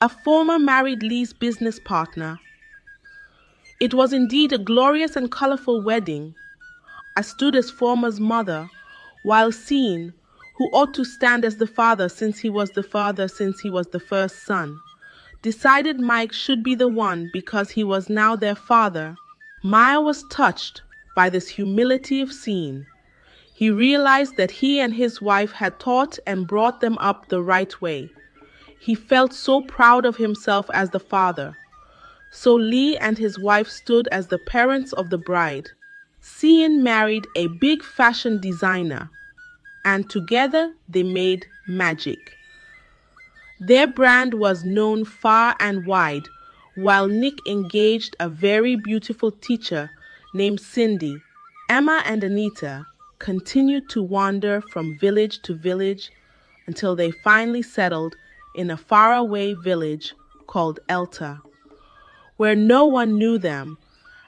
a former married Lee's business partner. It was indeed a glorious and colorful wedding. I stood as former's mother, while seeing who ought to stand as the father since he was the first son, decided Mike should be the one because he was now their father. Maya was touched by this humility of seeing. He realized that he and his wife had taught and brought them up the right way. He felt so proud of himself as the father. So Lee and his wife stood as the parents of the bride. Cian married a big fashion designer, and together they made magic. Their brand was known far and wide, while Nick engaged a very beautiful teacher named Cindy. Emma and Anita continued to wander from village to village until they finally settled in a faraway village called Elta, where no one knew them,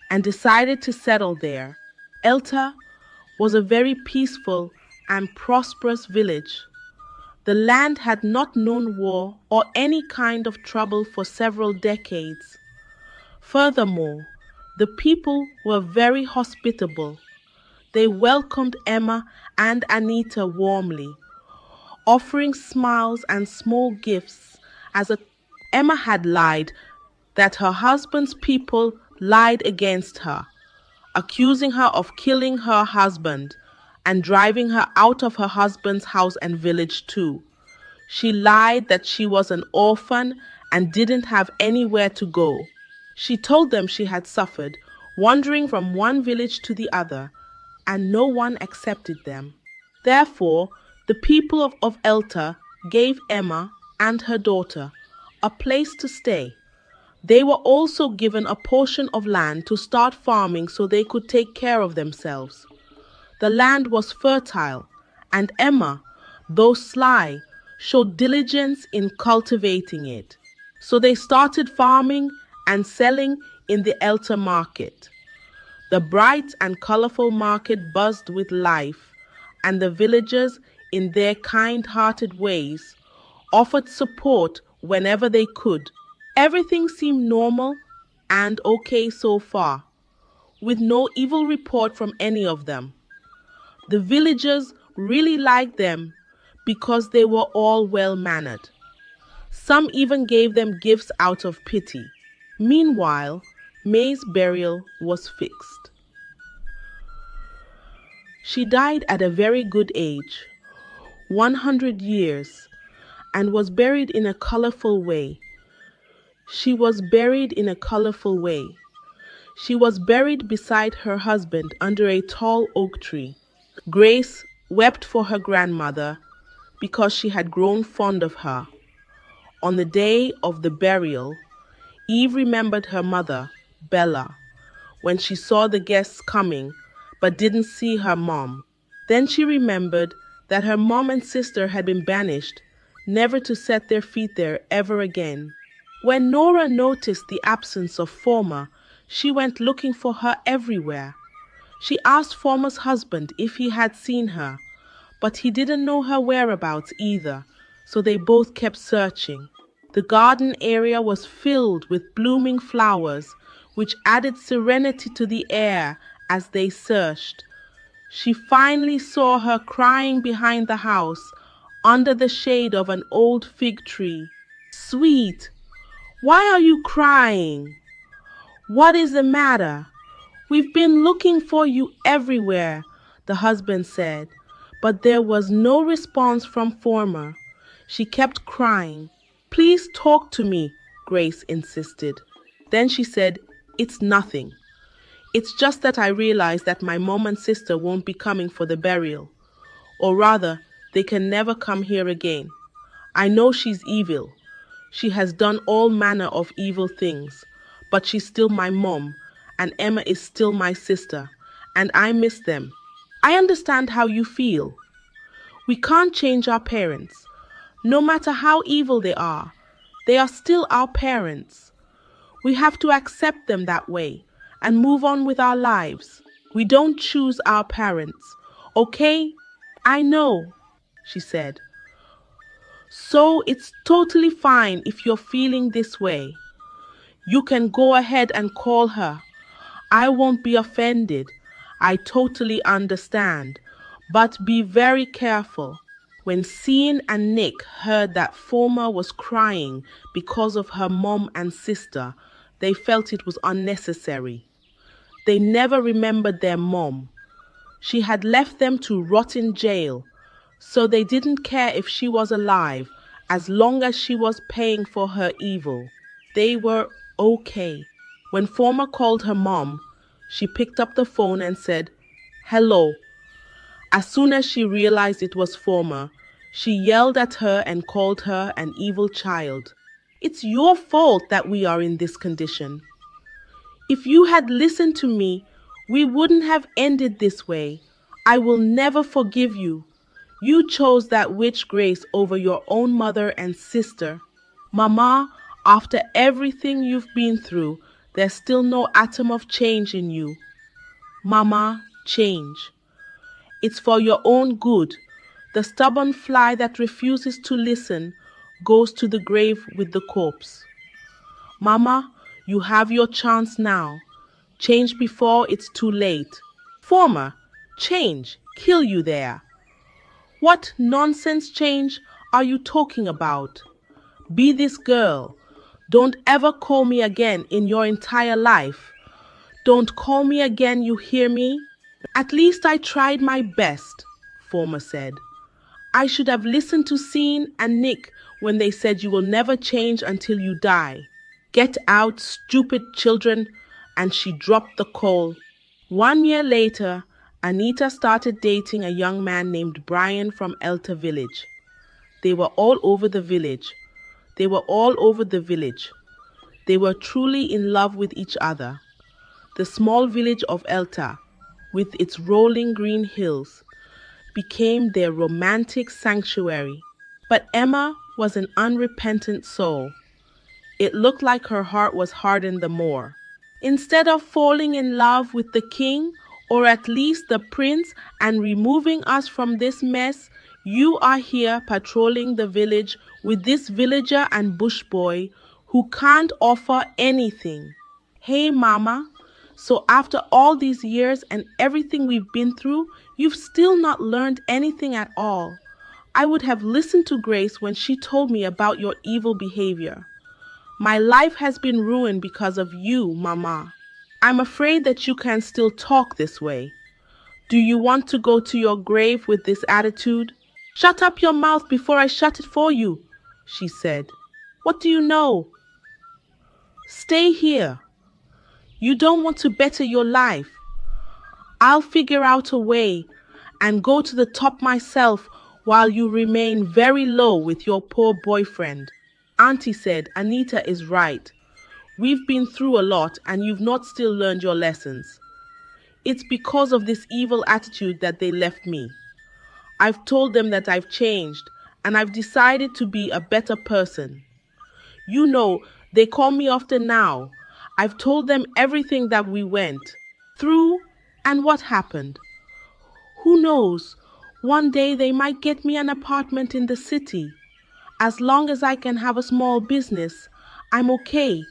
and decided to settle there. Elta was a very peaceful and prosperous village. The land had not known war or any kind of trouble for several decades. Furthermore, the people were very hospitable. They welcomed Emma and Anita warmly, offering smiles and small gifts Emma had lied that her husband's people lied against her, accusing her of killing her husband and driving her out of her husband's house and village too. She lied that she was an orphan and didn't have anywhere to go. She told them she had suffered, wandering from one village to the other, and no one accepted them. Therefore, the people of Elta gave Emma and her daughter a place to stay. They were also given a portion of land to start farming so they could take care of themselves. The land was fertile, and Emma, though sly, showed diligence in cultivating it. So they started farming and selling in the Elta market. The bright and colorful market buzzed with life, and the villagers, in their kind-hearted ways, offered support whenever they could. Everything seemed normal and okay so far, with no evil report from any of them. The villagers really liked them because they were all well-mannered. Some even gave them gifts out of pity. Meanwhile, May's burial was fixed. She died at a very good age, 100 years, and was buried in a colorful way. She was buried beside her husband under a tall oak tree. Grace wept for her grandmother because she had grown fond of her. On the day of the burial, Eve remembered her mother, Bella, when she saw the guests coming but didn't see her mom. Then she remembered that her mom and sister had been banished, never to set their feet there ever again. When Nora noticed the absence of Former, she went looking for her everywhere. She asked Former's husband if he had seen her, but he didn't know her whereabouts either, so they both kept searching. The garden area was filled with blooming flowers, which added serenity to the air as they searched. She finally saw her crying behind the house, under the shade of an old fig tree. "Sweet, why are you crying? What is the matter? We've been looking for you everywhere," the husband said, but there was no response from Former. She kept crying. "Please talk to me," Grace insisted. Then she said, "It's nothing. It's just that I realized that my mom and sister won't be coming for the burial. Or rather, they can never come here again. I know she's evil. She has done all manner of evil things, but she's still my mom, and Emma is still my sister, and I miss them. I understand how you feel. We can't change our parents. No matter how evil they are still our parents. We have to accept them that way and move on with our lives. We don't choose our parents, okay? I know," she said. So it's totally fine if you're feeling this way. You can go ahead and call her. I won't be offended. I totally understand. But be very careful. When Sean and Nick heard that Former was crying because of her mom and sister, they felt it was unnecessary. They never remembered their mom. She had left them to rot in jail, so they didn't care if she was alive as long as she was paying for her evil. They were okay. When Former called her mom, she picked up the phone and said, "Hello." As soon as she realized it was Former, she yelled at her and called her an evil child. "It's your fault that we are in this condition. If you had listened to me, we wouldn't have ended this way. I will never forgive you. You chose that witch Grace over your own mother and sister. Mama, after everything you've been through, there's still no atom of change in you. Mama, change. It's for your own good. The stubborn fly that refuses to listen goes to the grave with the corpse. Mama, you have your chance now. Change before it's too late. Former, change, kill you there. What nonsense change are you talking about? Be this girl. Don't ever call me again in your entire life. Don't call me again, you hear me? At least I tried my best, Former said. I should have listened to Sean and Nick when they said you will never change until you die. Get out, stupid children, and she dropped the call. 1 year later, Anita started dating a young man named Brian from Elter village. They were all over the village. They were all over the village. They were truly in love with each other. The small village of Elta, with its rolling green hills, became their romantic sanctuary. But Emma was an unrepentant soul. It looked like her heart was hardened the more. Instead of falling in love with the king, or at least the prince, and removing us from this mess, you are here patrolling the village with this villager and bush boy who can't offer anything. Hey, Mama, so after all these years and everything we've been through, you've still not learned anything at all. I would have listened to Grace when she told me about your evil behavior. My life has been ruined because of you, Mama. I'm afraid that you can still talk this way. Do you want to go to your grave with this attitude? Shut up your mouth before I shut it for you, she said. What do you know? Stay here. You don't want to better your life. I'll figure out a way and go to the top myself while you remain very low with your poor boyfriend. Auntie said, Anita is right. We've been through a lot and you've not still learned your lessons. It's because of this evil attitude that they left me. I've told them that I've changed and I've decided to be a better person. You know, they call me often now. I've told them everything that we went through and what happened. Who knows? One day they might get me an apartment in the city. As long as I can have a small business, I'm okay.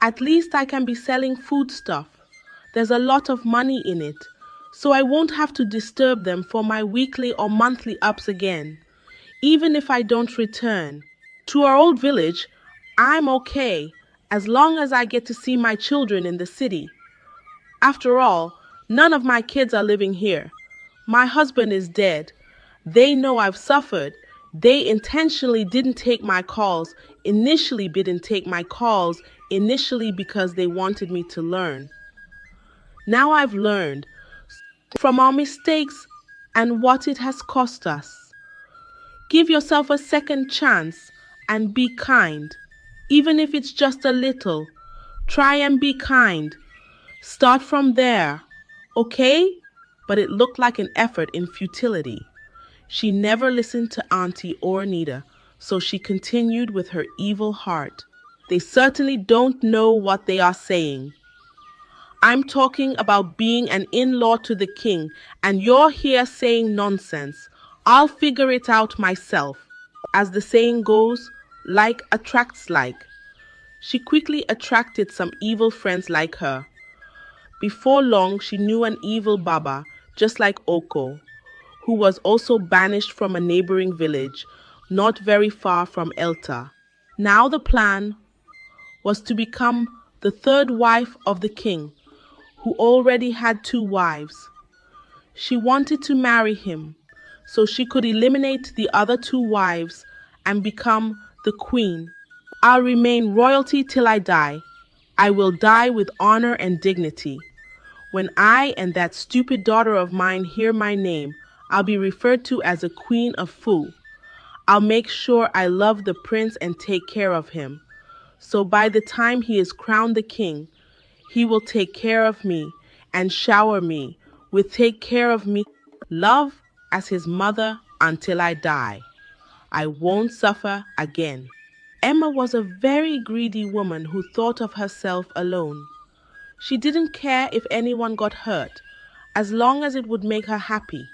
At least I can be selling food stuff. There's a lot of money in it, so I won't have to disturb them for my weekly or monthly ups again. Even if I don't return to our old village, I'm okay as long as I get to see my children in the city. After all, none of my kids are living here. My husband is dead. They know I've suffered. They intentionally didn't take my calls, initially because they wanted me to learn. Now I've learned from our mistakes and what it has cost us. Give yourself a second chance and be kind. Even if it's just a little, try and be kind. Start from there, okay? But it looked like an effort in futility. She never listened to Auntie or Anita, so she continued with her evil heart. They certainly don't know what they are saying. I'm talking about being an in-law to the king, and you're here saying nonsense. I'll figure it out myself. As the saying goes, like attracts like. She quickly attracted some evil friends like her. Before long, she knew an evil Baba, just like Oko, who was also banished from a neighboring village, not very far from Elta. Now the plan was to become the third wife of the king, who already had two wives. She wanted to marry him, so she could eliminate the other two wives and become the queen. I'll remain royalty till I die. I will die with honor and dignity. When I and that stupid daughter of mine hear my name, I'll be referred to as a queen of Fu. I'll make sure I love the prince and take care of him. So by the time he is crowned the king, he will take care of me and shower me with take care of me love as his mother until I die. I won't suffer again. Emma was a very greedy woman who thought of herself alone. She didn't care if anyone got hurt, as long as it would make her happy.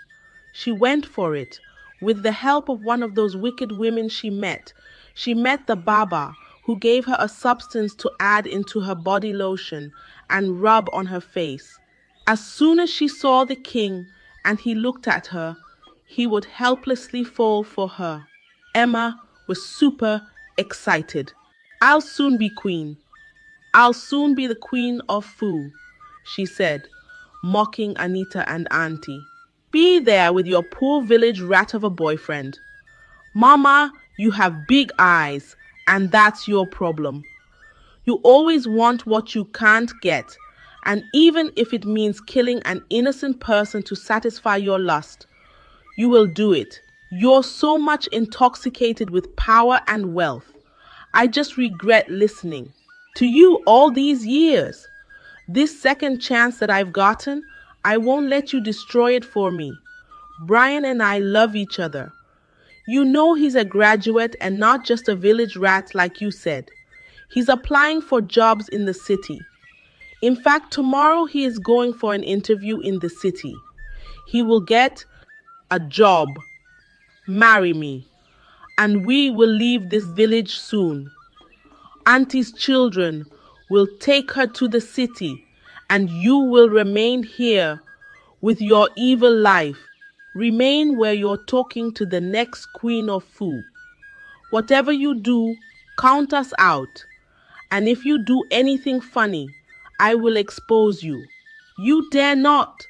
She went for it. With the help of one of those wicked women she met the Baba, who gave her a substance to add into her body lotion and rub on her face. As soon as she saw the king and he looked at her, he would helplessly fall for her. Emma was super excited. I'll soon be queen. I'll soon be the queen of Fu, she said, mocking Anita and Auntie. Be there with your poor village rat of a boyfriend. Mama, you have big eyes, and that's your problem. You always want what you can't get, and even if it means killing an innocent person to satisfy your lust, you will do it. You're so much intoxicated with power and wealth. I just regret listening to you all these years. This second chance that I've gotten, I won't let you destroy it for me. Brian and I love each other. You know he's a graduate and not just a village rat like you said. He's applying for jobs in the city. In fact, tomorrow he is going for an interview in the city. He will get a job. Marry me, and we will leave this village soon. Auntie's children will take her to the city, and you will remain here with your evil life. Remain where you're talking to the next queen of Fu. Whatever you do, count us out. And if you do anything funny, I will expose you. You dare not.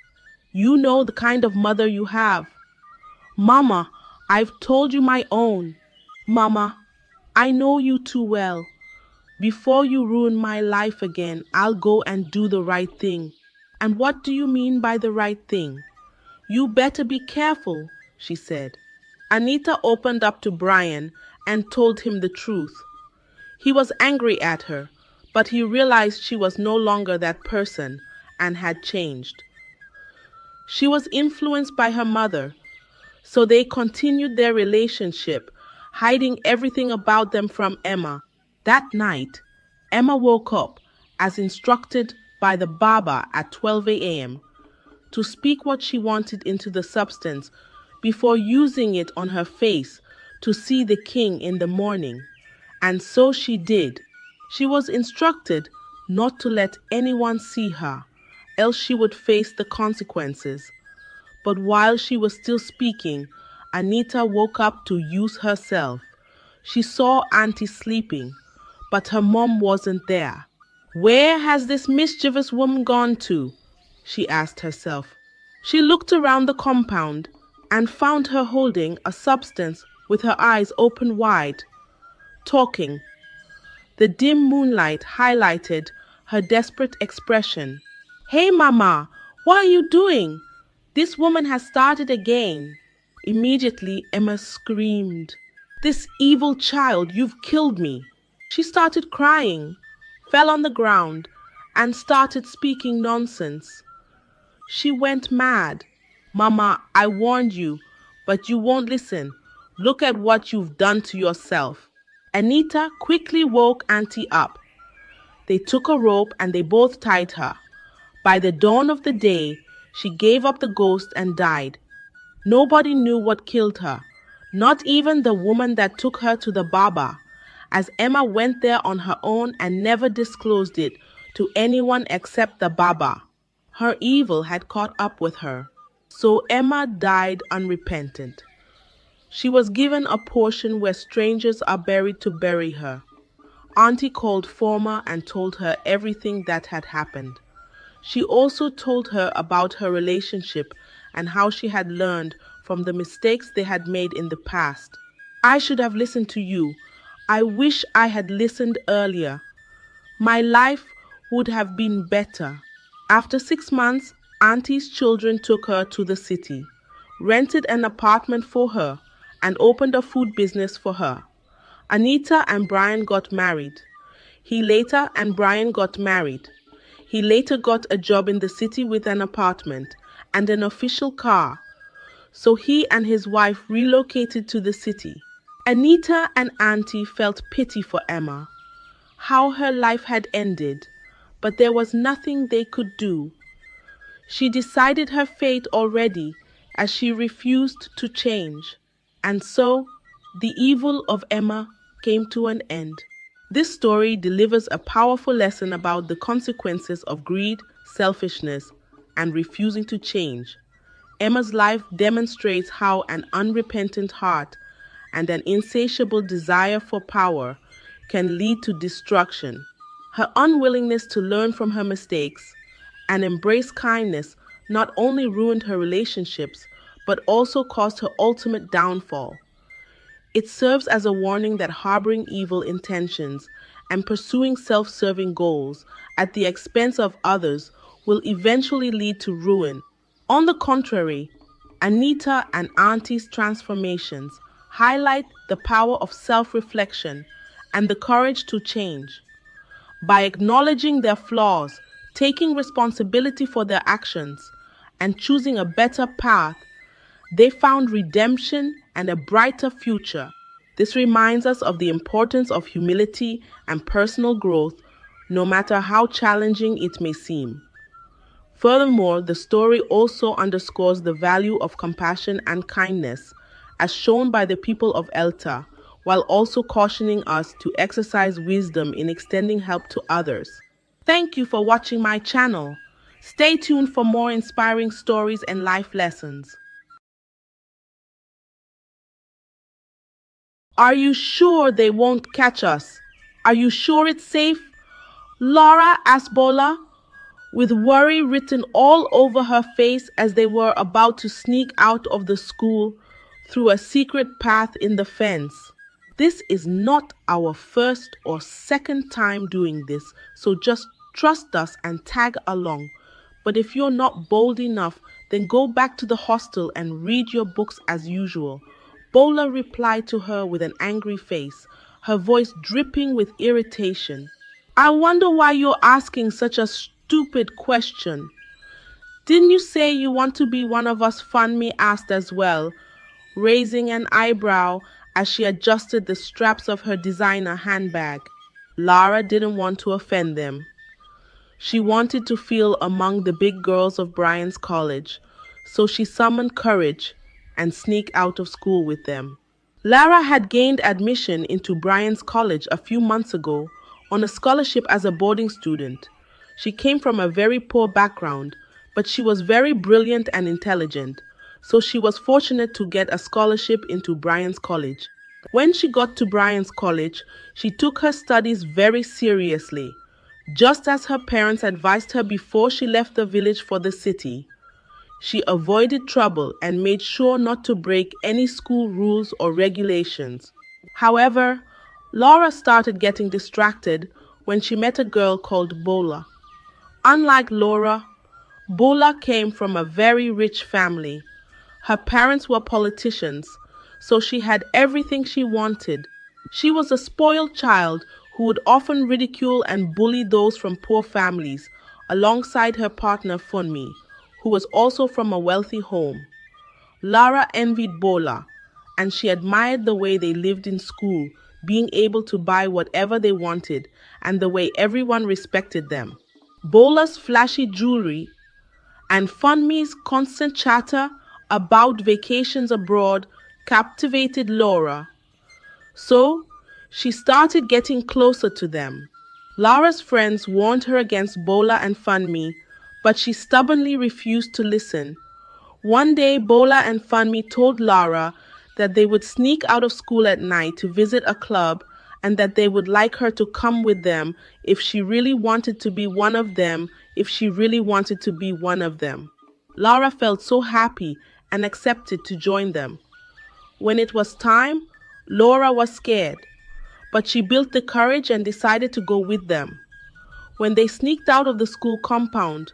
You know the kind of mother you have. Mama, I've told you my own. Mama, I know you too well. Before you ruin my life again, I'll go and do the right thing. And what do you mean by the right thing? You better be careful, she said. Anita opened up to Brian and told him the truth. He was angry at her, but he realized she was no longer that person and had changed. She was influenced by her mother, so they continued their relationship, hiding everything about them from Emma. That night, Emma woke up, as instructed by the Baba at 12 a.m., to speak what she wanted into the substance before using it on her face to see the king in the morning. And so she did. She was instructed not to let anyone see her, else she would face the consequences. But while she was still speaking, Anita woke up to use herself. She saw Auntie sleeping, but her mom wasn't there. Where has this mischievous woman gone to? She asked herself. She looked around the compound and found her holding a substance with her eyes open wide, talking. The dim moonlight highlighted her desperate expression. Hey, Mama, what are you doing? This woman has started again. Immediately, Emma screamed. This evil child, you've killed me. She started crying, fell on the ground, and started speaking nonsense. She went mad. Mama, I warned you, but you won't listen. Look at what you've done to yourself. Anita quickly woke Auntie up. They took a rope and they both tied her. By the dawn of the day, she gave up the ghost and died. Nobody knew what killed her, Not even the woman that took her to the barber, as Emma went there on her own and never disclosed it to anyone except the barber. Her evil had caught up with her, so Emma died unrepentant. She was given a portion where strangers are buried to bury her. Auntie called Former and told her everything that had happened. She also told her about her relationship and how she had learned from the mistakes they had made in the past. I should have listened to you. I wish I had listened earlier. My life would have been better. After 6 months, Auntie's children took her to the city, rented an apartment for her, and opened a food business for her. Anita and Brian got married. Brian got married. He later got a job in the city with an apartment and an official car. So he and his wife relocated to the city. Anita and Auntie felt pity for Emma, how her life had ended, but there was nothing they could do. She decided her fate already as she refused to change. And so, the evil of Emma came to an end. This story delivers a powerful lesson about the consequences of greed, selfishness, and refusing to change. Emma's life demonstrates how an unrepentant heart and an insatiable desire for power can lead to destruction. Her unwillingness to learn from her mistakes and embrace kindness not only ruined her relationships, but also caused her ultimate downfall. It serves as a warning that harboring evil intentions and pursuing self-serving goals at the expense of others will eventually lead to ruin. On the contrary, Anita and Auntie's transformations highlight the power of self-reflection and the courage to change. By acknowledging their flaws, taking responsibility for their actions, and choosing a better path, they found redemption and a brighter future. This reminds us of the importance of humility and personal growth, no matter how challenging it may seem. Furthermore, the story also underscores the value of compassion and kindness, as shown by the people of Elta, while also cautioning us to exercise wisdom in extending help to others. Thank you for watching my channel. Stay tuned for more inspiring stories and life lessons. Are you sure they won't catch us? Are you sure it's safe? Laura asked Bola, with worry written all over her face as they were about to sneak out of the school through a secret path in the fence. This is not our first or second time doing this, so just trust us and tag along. But if you're not bold enough, then go back to the hostel and read your books as usual. Bola replied to her with an angry face, her voice dripping with irritation. I wonder why you're asking such a stupid question. Didn't you say you want to be one of us? Funmi asked as well, raising an eyebrow as she adjusted the straps of her designer handbag. Lara didn't want to offend them. She wanted to feel among the big girls of Brian's college, so she summoned courage and sneaked out of school with them. Lara had gained admission into Brian's college a few months ago on a scholarship as a boarding student. She came from a very poor background, but she was very brilliant and intelligent, so she was fortunate to get a scholarship into Brian's college. When she got to Brian's college, she took her studies very seriously, just as her parents advised her before she left the village for the city. She avoided trouble and made sure not to break any school rules or regulations. However, Laura started getting distracted when she met a girl called Bola. Unlike Laura, Bola came from a very rich family. Her parents were politicians, so she had everything she wanted. She was a spoiled child who would often ridicule and bully those from poor families, alongside her partner Funmi, who was also from a wealthy home. Lara envied Bola, and she admired the way they lived in school, being able to buy whatever they wanted, and the way everyone respected them. Bola's flashy jewelry and Funmi's constant chatter about vacations abroad captivated Laura. So she started getting closer to them. Lara's friends warned her against Bola and Funmi, but she stubbornly refused to listen. One day, Bola and Funmi told Lara that they would sneak out of school at night to visit a club and that they would like her to come with them if she really wanted to be one of them, Lara felt so happy and accepted to join them. When it was time, Laura was scared, but she built the courage and decided to go with them. When they sneaked out of the school compound,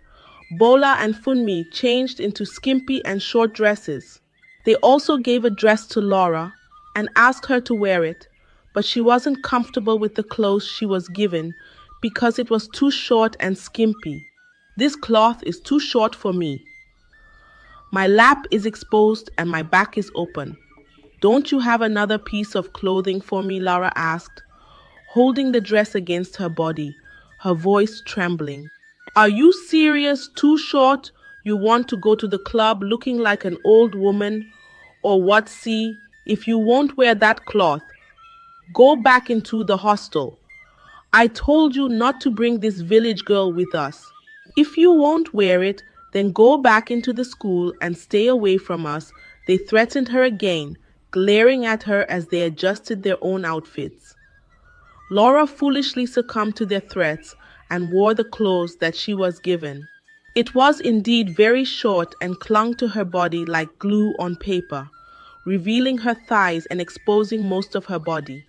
Bola and Funmi changed into skimpy and short dresses. They also gave a dress to Laura and asked her to wear it, but she wasn't comfortable with the clothes she was given because it was too short and skimpy. "This cloth is too short for me. My lap is exposed and my back is open. Don't you have another piece of clothing for me?" Lara asked, holding the dress against her body, her voice trembling. "Are you serious? Too short? You want to go to the club looking like an old woman? Or what? See, if you won't wear that cloth, go back into the hostel. I told you not to bring this village girl with us. If you won't wear it, then go back into the school and stay away from us," they threatened her again, glaring at her as they adjusted their own outfits. Laura foolishly succumbed to their threats and wore the clothes that she was given. It was indeed very short and clung to her body like glue on paper, revealing her thighs and exposing most of her body.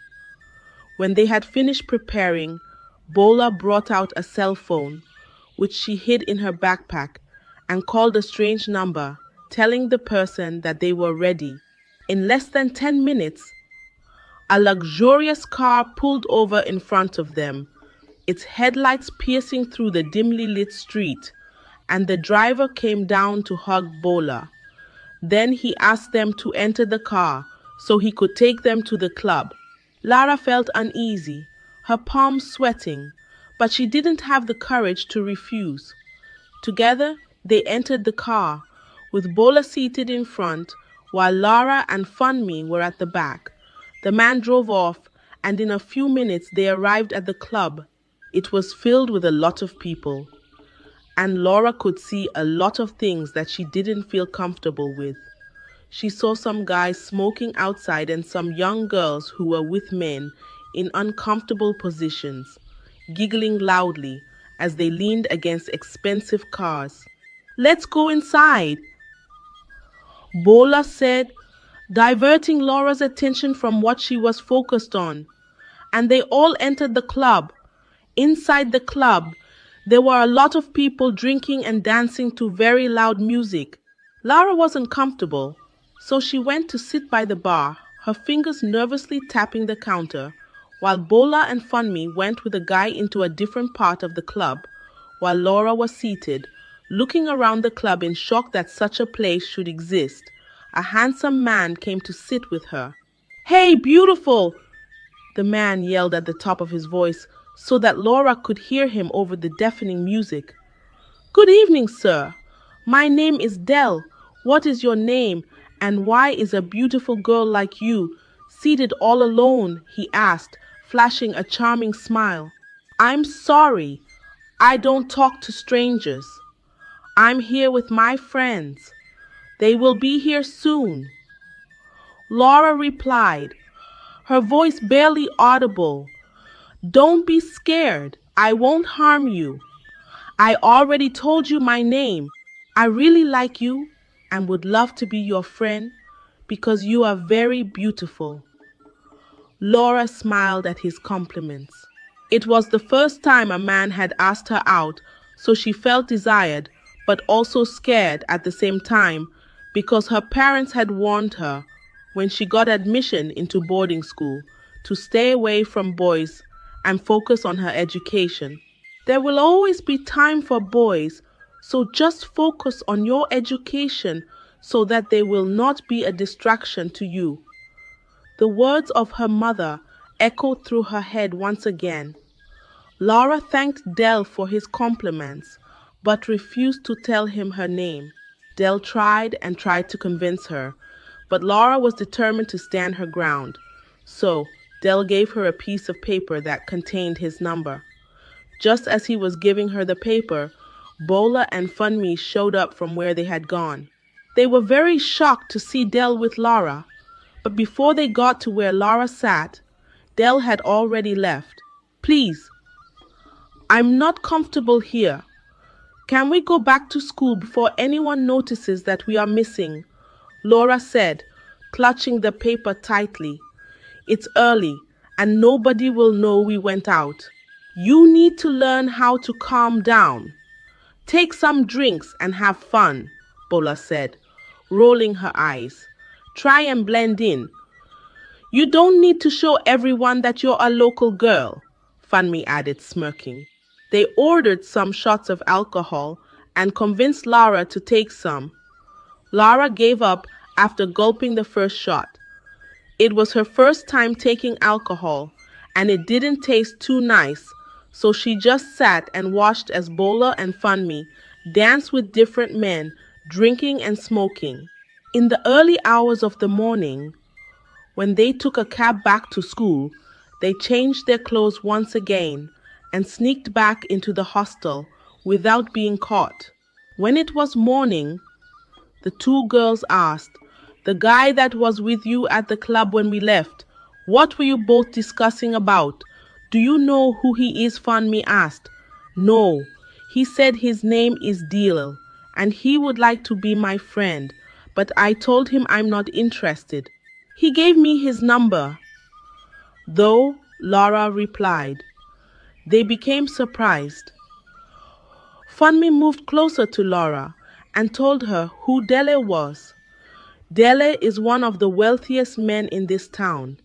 When they had finished preparing, Bola brought out a cell phone, which she hid in her backpack, and called a strange number, telling the person that they were ready. In less than 10 minutes, a luxurious car pulled over in front of them, its headlights piercing through the dimly lit street, and the driver came down to hug Bola. Then he asked them to enter the car so he could take them to the club. Lara felt uneasy, her palms sweating, but she didn't have the courage to refuse. Together, they entered the car, with Bola seated in front, while Lara and Funmi were at the back. The man drove off, and in a few minutes they arrived at the club. It was filled with a lot of people, and Laura could see a lot of things that she didn't feel comfortable with. She saw some guys smoking outside and some young girls who were with men in uncomfortable positions, giggling loudly as they leaned against expensive cars. "Let's go inside," Bola said, diverting Laura's attention from what she was focused on. And they all entered the club. Inside the club, there were a lot of people drinking and dancing to very loud music. Lara wasn't comfortable, so she went to sit by the bar, her fingers nervously tapping the counter, while Bola and Funmi went with a guy into a different part of the club, while Laura was seated, looking around the club in shock that such a place should exist. A handsome man came to sit with her. "Hey, beautiful!" the man yelled at the top of his voice so that Laura could hear him over the deafening music. "Good evening, sir. My name is Dell. What is your name, and why is a beautiful girl like you seated all alone?" he asked, flashing a charming smile. "I'm sorry. I don't talk to strangers. I'm here with my friends. They will be here soon," Laura replied, her voice barely audible. "Don't be scared. I won't harm you. I already told you my name. I really like you and would love to be your friend because you are very beautiful." Laura smiled at his compliments. It was the first time a man had asked her out, so she felt desired, but also scared at the same time because her parents had warned her when she got admission into boarding school to stay away from boys and focus on her education. There will always be time for boys, so just focus on your education so that they will not be a distraction to you. The words of her mother echoed through her head once again. Laura thanked Dell for his compliments, but refused to tell him her name. Dell tried and tried to convince her, But Laura was determined to stand her ground. So, Dell gave her a piece of paper that contained his number. Just as he was giving her the paper, Bola and Funmi showed up from where they had gone. They were very shocked to see Dell with Lara, but before they got to where Lara sat, Dell had already left. "Please, I'm not comfortable here. Can we go back to school before anyone notices that we are missing?" Laura said, clutching the paper tightly. "It's early, and nobody will know we went out. You need to learn how to calm down. Take some drinks and have fun," Bola said, rolling her eyes. "Try and blend in. You don't need to show everyone that you're a local girl," Funmi added, smirking. They ordered some shots of alcohol and convinced Lara to take some. Lara gave up after gulping the first shot. It was her first time taking alcohol, and it didn't taste too nice, so she just sat and watched as Bola and Funmi danced with different men, drinking and smoking. In the early hours of the morning, when they took a cab back to school, they changed their clothes once again and sneaked back into the hostel without being caught. When it was morning, the two girls asked, "The guy that was with you at the club when we left, what were you both discussing about? Do you know who he is?" Funmi asked. "No, he said his name is Dell, and he would like to be my friend, but I told him I'm not interested. He gave me his number, though," Laura replied. They became surprised. Funmi moved closer to Laura and told her who Dell was. "Dell is one of the wealthiest men in this town.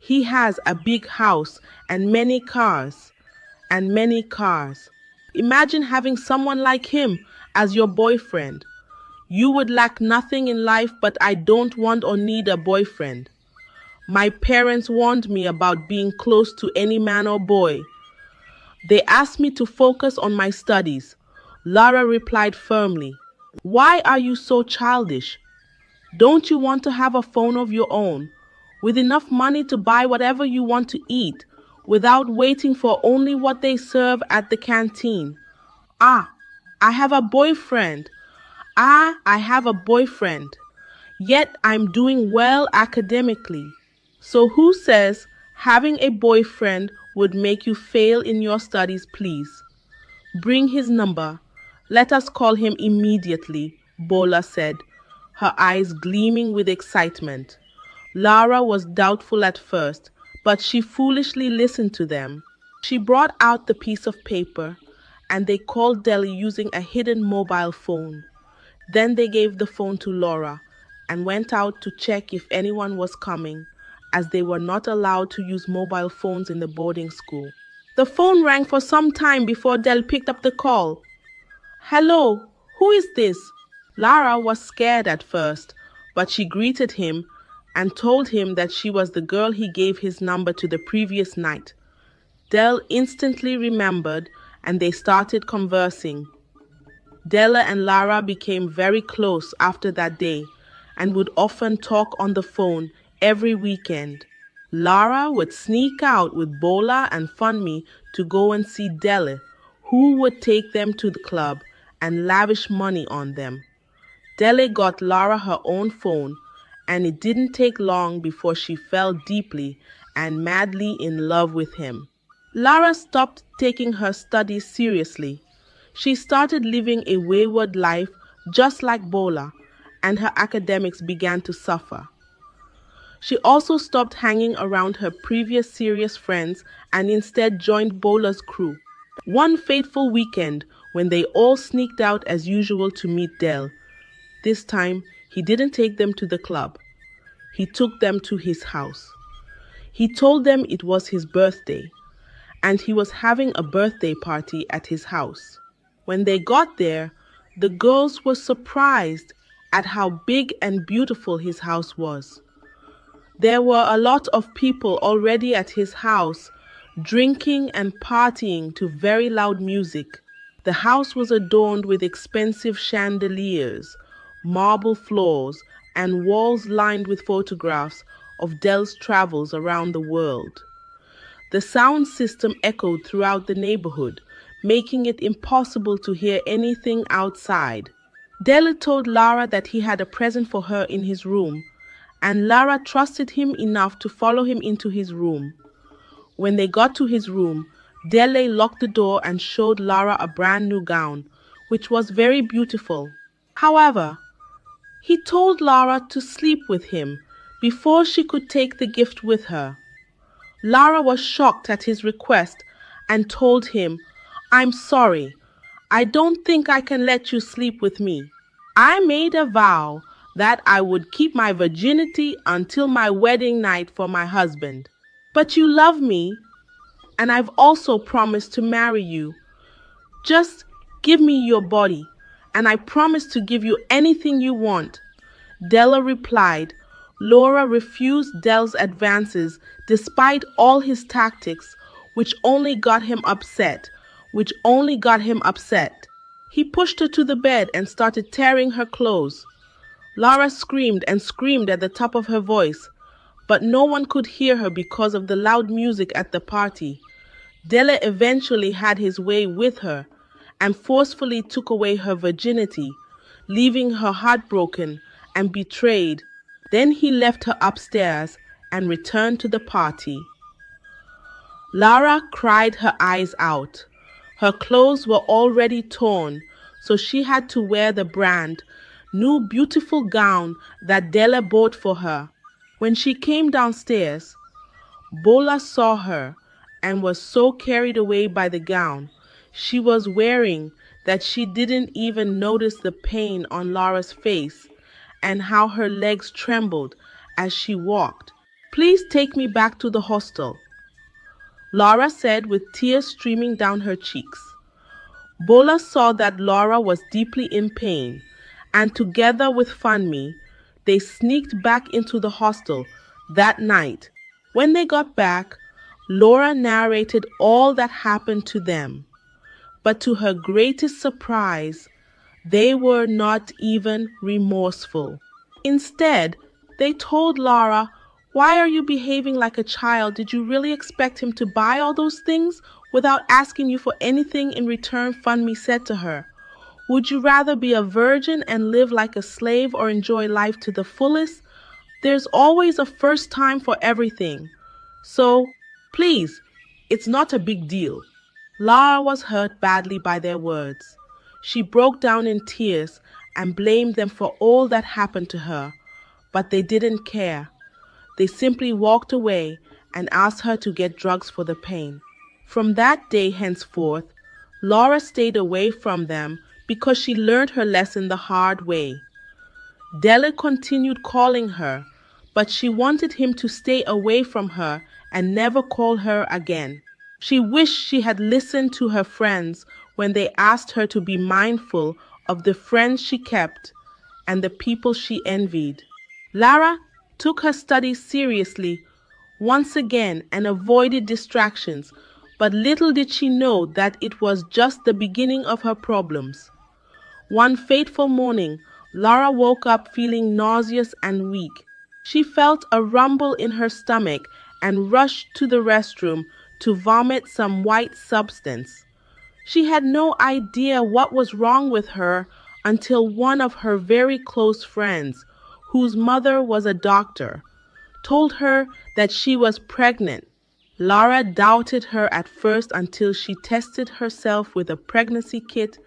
He has a big house and many cars. Imagine having someone like him as your boyfriend. You would lack nothing in life, but I don't want or need a boyfriend. My parents warned me about being close to any man or boy. They asked me to focus on my studies," Lara replied firmly. "Why are you so childish? Don't you want to have a phone of your own, with enough money to buy whatever you want to eat, without waiting for only what they serve at the canteen?" "Ah, I have a boyfriend. I have a boyfriend. Yet I'm doing well academically. So who says having a boyfriend would make you fail in your studies, please? Bring his number. Let us call him immediately," Bola said, her eyes gleaming with excitement. Lara was doubtful at first, but she foolishly listened to them. She brought out the piece of paper, and they called Dell using a hidden mobile phone. Then they gave the phone to Laura and went out to check if anyone was coming, as they were not allowed to use mobile phones in the boarding school. The phone rang for some time before Dell picked up the call. "Hello, who is this?" Lara was scared at first, but she greeted him and told him that she was the girl he gave his number to the previous night. Dell instantly remembered, and they started conversing. Della and Lara became very close after that day and would often talk on the phone every weekend. Lara would sneak out with Bola and Funmi to go and see Della, who would take them to the club and lavish money on them. Della got Lara her own phone, and it didn't take long before she fell deeply and madly in love with him. Lara stopped taking her studies seriously. She started living a wayward life just like Bola, and her academics began to suffer. She also stopped hanging around her previous serious friends and instead joined Bola's crew. One fateful weekend, when they all sneaked out as usual to meet Dell, this time he didn't take them to the club. He took them to his house. He told them it was his birthday, and he was having a birthday party at his house. When they got there, the girls were surprised at how big and beautiful his house was. There were a lot of people already at his house, drinking and partying to very loud music. The house was adorned with expensive chandeliers, marble floors, and walls lined with photographs of Dell's travels around the world. The sound system echoed throughout the neighborhood, making it impossible to hear anything outside. Dell told Lara that he had a present for her in his room, and Lara trusted him enough to follow him into his room. When they got to his room, Dele locked the door and showed Lara a brand new gown, which was very beautiful. However, he told Lara to sleep with him before she could take the gift with her. Lara was shocked at his request and told him, "I'm sorry. I don't think I can let you sleep with me. I made a vow that I would keep my virginity until my wedding night for my husband. But you love me, and I've also promised to marry you. Just give me your body, and I promise to give you anything you want." Della replied. Laura refused Dell's advances despite all his tactics, which only got him upset. He pushed her to the bed and started tearing her clothes. Lara screamed and screamed at the top of her voice, but no one could hear her because of the loud music at the party. Della eventually had his way with her and forcefully took away her virginity, leaving her heartbroken and betrayed. Then he left her upstairs and returned to the party. Lara cried her eyes out. Her clothes were already torn, so she had to wear the brand new beautiful gown that Della bought for her. When she came downstairs, Bola saw her and was so carried away by the gown she was wearing that she didn't even notice the pain on Lara's face and how her legs trembled as she walked. "Please take me back to the hostel," Lara said with tears streaming down her cheeks. Bola saw that Lara was deeply in pain, and together with Funmi, they sneaked back into the hostel that night. When they got back, Laura narrated all that happened to them. But to her greatest surprise, they were not even remorseful. Instead, they told Lara, "Why are you behaving like a child? Did you really expect him to buy all those things without asking you for anything in return?" Funmi said to her. "Would you rather be a virgin and live like a slave or enjoy life to the fullest? There's always a first time for everything. So, please, it's not a big deal." Lara was hurt badly by their words. She broke down in tears and blamed them for all that happened to her, but they didn't care. They simply walked away and asked her to get drugs for the pain. From that day henceforth, Laura stayed away from them because she learned her lesson the hard way. Della continued calling her, but she wanted him to stay away from her and never call her again. She wished she had listened to her friends when they asked her to be mindful of the friends she kept and the people she envied. Lara took her studies seriously once again and avoided distractions, but little did she know that it was just the beginning of her problems. One fateful morning, Lara woke up feeling nauseous and weak. She felt a rumble in her stomach and rushed to the restroom to vomit some white substance. She had no idea what was wrong with her until one of her very close friends, whose mother was a doctor, told her that she was pregnant. Lara doubted her at first until she tested herself with a pregnancy kit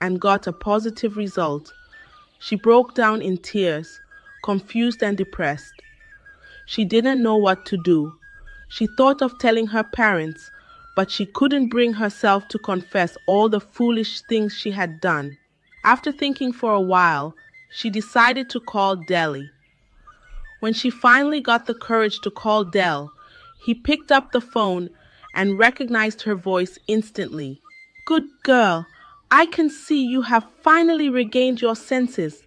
and got a positive result. She broke down in tears, confused and depressed. She didn't know what to do. She thought of telling her parents, but she couldn't bring herself to confess all the foolish things she had done. After thinking for a while, she decided to call Deli. When she finally got the courage to call Dell, he picked up the phone and recognized her voice instantly. "Good girl, I can see you have finally regained your senses.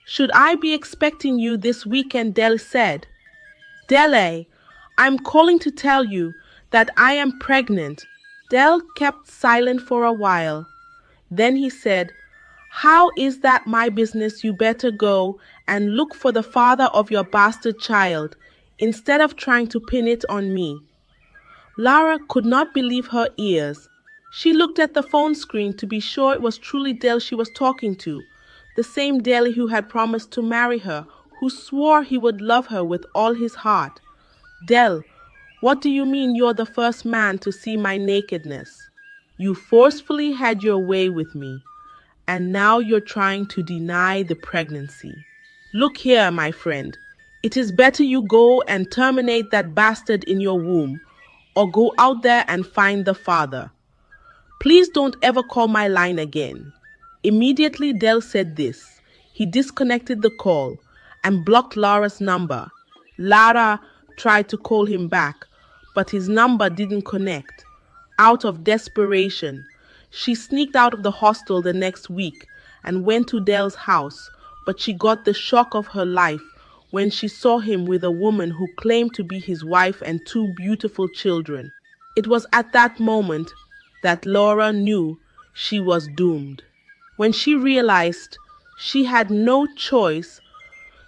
Should I be expecting you this weekend?" Dell said. "Dele, I'm calling to tell you that I am pregnant." Dell kept silent for a while. Then he said, How is that my business? You better go and look for the father of your bastard child instead of trying to pin it on me. Lara could not believe her ears. She looked at the phone screen to be sure it was truly Dell she was talking to, the same Dell who had promised to marry her, who swore he would love her with all his heart. Dell, what do you mean you're the first man to see my nakedness? You forcefully had your way with me, and now you're trying to deny the pregnancy. Look here, my friend. It is better you go and terminate that bastard in your womb, or go out there and find the father. Please don't ever call my line again. Immediately Dell said this, he disconnected the call and blocked Lara's number. Lara tried to call him back, but his number didn't connect. Out of desperation, she sneaked out of the hostel the next week and went to Dell's house, but she got the shock of her life when she saw him with a woman who claimed to be his wife and two beautiful children. It was at that moment that Laura knew she was doomed. When she realized she had no choice,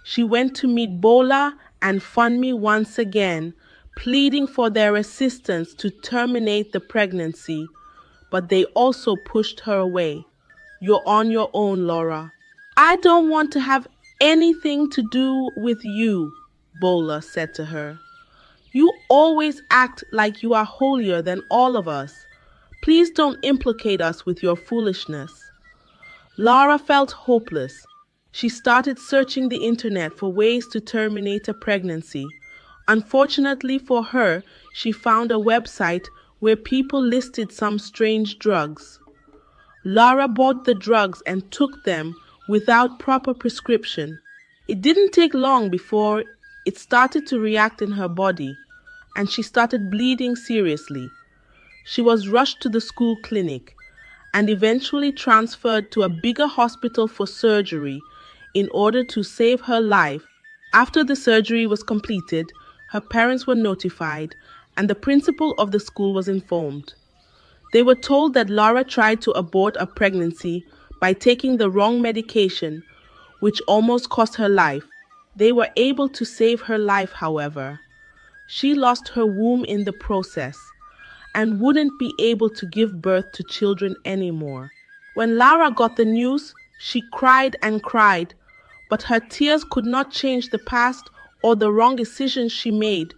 she went to meet Bola and Funmi once again, pleading for their assistance to terminate the pregnancy, but they also pushed her away. You're on your own, Laura. I don't want to have anything to do with you, Bola said to her. You always act like you are holier than all of us. Please don't implicate us with your foolishness. Lara felt hopeless. She started searching the internet for ways to terminate a pregnancy. Unfortunately for her, she found a website where people listed some strange drugs. Lara bought the drugs and took them without proper prescription. It didn't take long before it started to react in her body, and she started bleeding seriously. She was rushed to the school clinic and eventually transferred to a bigger hospital for surgery in order to save her life. After the surgery was completed, her parents were notified and the principal of the school was informed. They were told that Lara tried to abort a pregnancy by taking the wrong medication, which almost cost her life. They were able to save her life, however. She lost her womb in the process and wouldn't be able to give birth to children anymore. When Lara got the news, she cried and cried, but her tears could not change the past or the wrong decisions she made.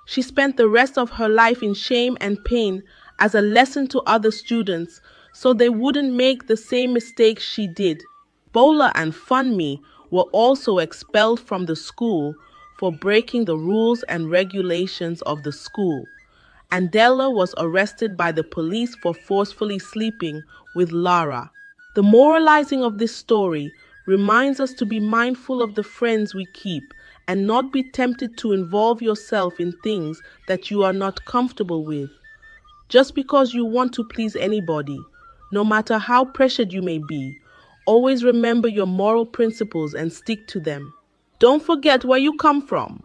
She spent the rest of her life in shame and pain as a lesson to other students so they wouldn't make the same mistakes she did. Bola and Funmi were also expelled from the school for breaking the rules and regulations of the school, and Della was arrested by the police for forcefully sleeping with Lara. The moralizing of this story reminds us to be mindful of the friends we keep and not be tempted to involve yourself in things that you are not comfortable with. Just because you want to please anybody, no matter how pressured you may be, always remember your moral principles and stick to them. Don't forget where you come from.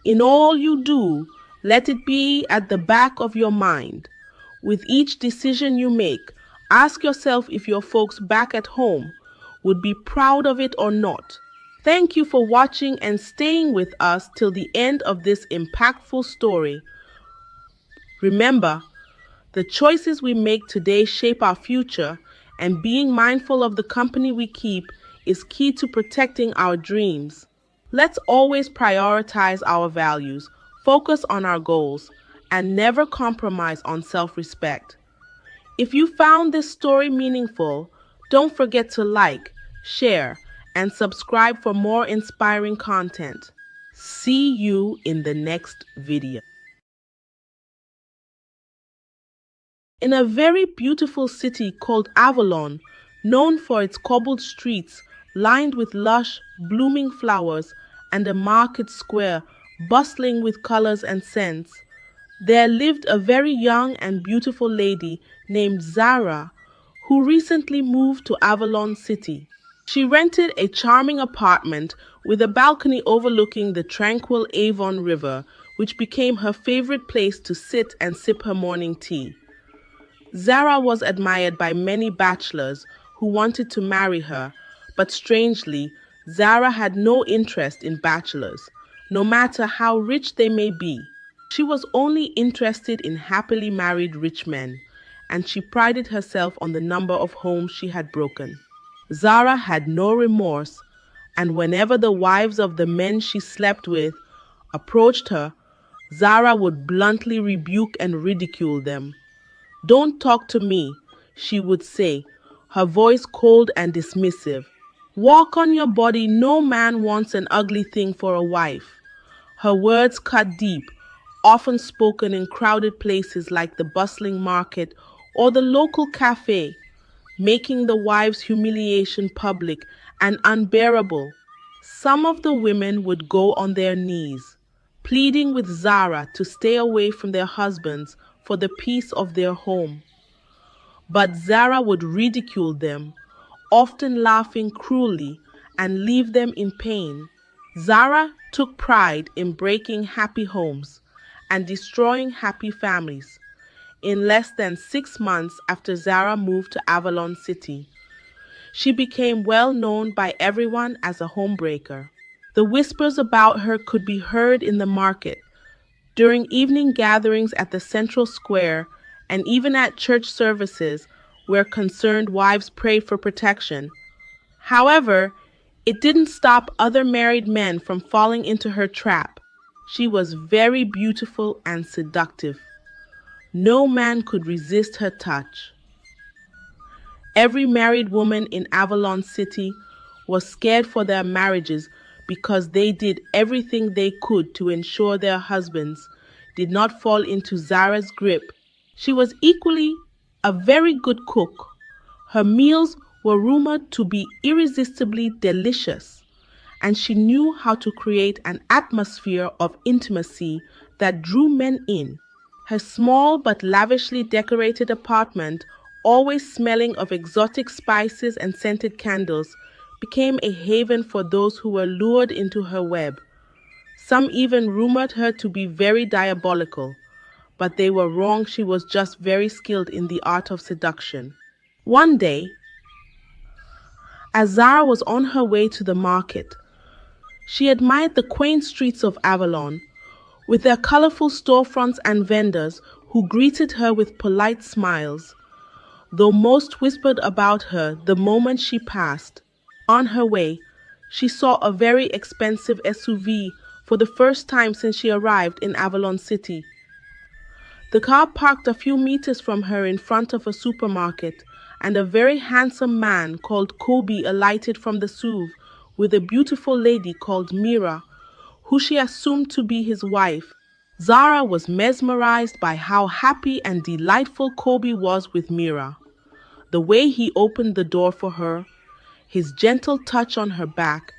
In all you do, let it be at the back of your mind. With each decision you make, ask yourself if your folks back at home would be proud of it or not. Thank you for watching and staying with us till the end of this impactful story. Remember, the choices we make today shape our future, and being mindful of the company we keep is key to protecting our dreams. Let's always prioritize our values, focus on our goals, and never compromise on self-respect. If you found this story meaningful, don't forget to like, share, and subscribe for more inspiring content. See you in the next video. In a very beautiful city called Avalon, known for its cobbled streets lined with lush, blooming flowers and a market square bustling with colors and scents, there lived a very young and beautiful lady named Zara, who recently moved to Avalon City. She rented a charming apartment with a balcony overlooking the tranquil Avon River, which became her favorite place to sit and sip her morning tea. Zara was admired by many bachelors who wanted to marry her, but strangely, Zara had no interest in bachelors, no matter how rich they may be. She was only interested in happily married rich men, and she prided herself on the number of homes she had broken. Zara had no remorse, and whenever the wives of the men she slept with approached her, Zara would bluntly rebuke and ridicule them. "Don't talk to me," she would say, her voice cold and dismissive. "Walk on your body, no man wants an ugly thing for a wife." Her words cut deep, often spoken in crowded places like the bustling market or the local cafe, making the wives' humiliation public and unbearable. Some of the women would go on their knees, pleading with Zara to stay away from their husbands for the peace of their home. But Zara would ridicule them, often laughing cruelly, and leave them in pain. Zara took pride in breaking happy homes and destroying happy families. In less than 6 months after Zara moved to Avalon City, she became well known by everyone as a homebreaker. The whispers about her could be heard in the market, during evening gatherings at the central square, and even at church services where concerned wives prayed for protection. However, it didn't stop other married men from falling into her trap. She was very beautiful and seductive. No man could resist her touch. Every married woman in Avalon City was scared for their marriages because they did everything they could to ensure their husbands did not fall into Zara's grip. She was equally a very good cook. Her meals were rumored to be irresistibly delicious, and she knew how to create an atmosphere of intimacy that drew men in. Her small but lavishly decorated apartment, always smelling of exotic spices and scented candles, became a haven for those who were lured into her web. Some even rumored her to be very diabolical, but they were wrong. She was just very skilled in the art of seduction. One day, as Zara was on her way to the market, she admired the quaint streets of Avalon, with their colorful storefronts and vendors who greeted her with polite smiles, though most whispered about her the moment she passed. On her way, she saw a very expensive SUV for the first time since she arrived in Avalon City. The car parked a few meters from her in front of a supermarket, and a very handsome man called Kobe alighted from the SUV with a beautiful lady called Mira, who she assumed to be his wife. Zara was mesmerized by how happy and delightful Kobe was with Mira. The way he opened the door for her, his gentle touch on her back,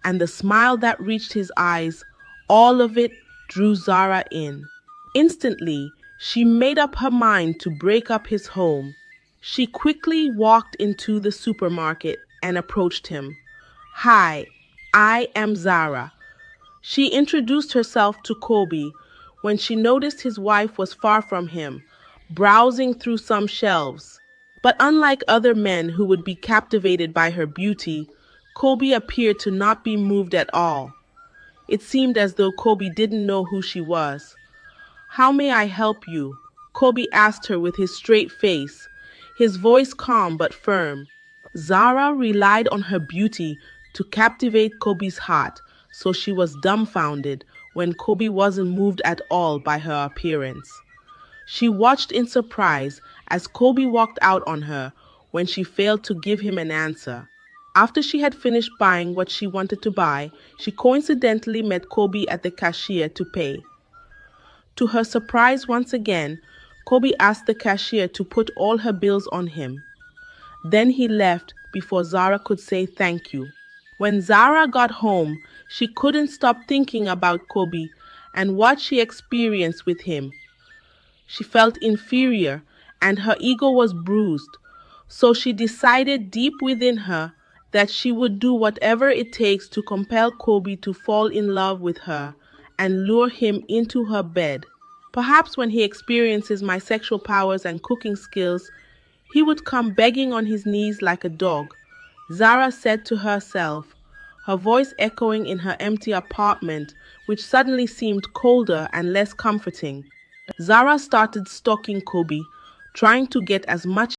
and the smile that reached his eyes, all of it drew Zara in. Instantly, she made up her mind to break up his home. She quickly walked into the supermarket and approached him. "Hi, I am Zara." She introduced herself to Kobe when she noticed his wife was far from him, browsing through some shelves. But unlike other men who would be captivated by her beauty, Kobe appeared to not be moved at all. It seemed as though Kobe didn't know who she was. "How may I help you?" Kobe asked her with his straight face, his voice calm but firm. Zara relied on her beauty to captivate Kobe's heart, so she was dumbfounded when Kobe wasn't moved at all by her appearance. She watched in surprise as Kobe walked out on her when she failed to give him an answer. After she had finished buying what she wanted to buy, she coincidentally met Kobe at the cashier to pay. To her surprise once again, Kobe asked the cashier to put all her bills on him. Then he left before Zara could say thank you. When Zara got home, she couldn't stop thinking about Kobe and what she experienced with him. She felt inferior and her ego was bruised, so she decided deep within her that she would do whatever it takes to compel Kobe to fall in love with her and lure him into her bed. Perhaps when he experiences my sexual powers and cooking skills, He would come begging on his knees like a dog, Zara said to herself, her voice echoing in her empty apartment, which suddenly seemed colder and less comforting. Zara started stalking Kobe, trying to get as much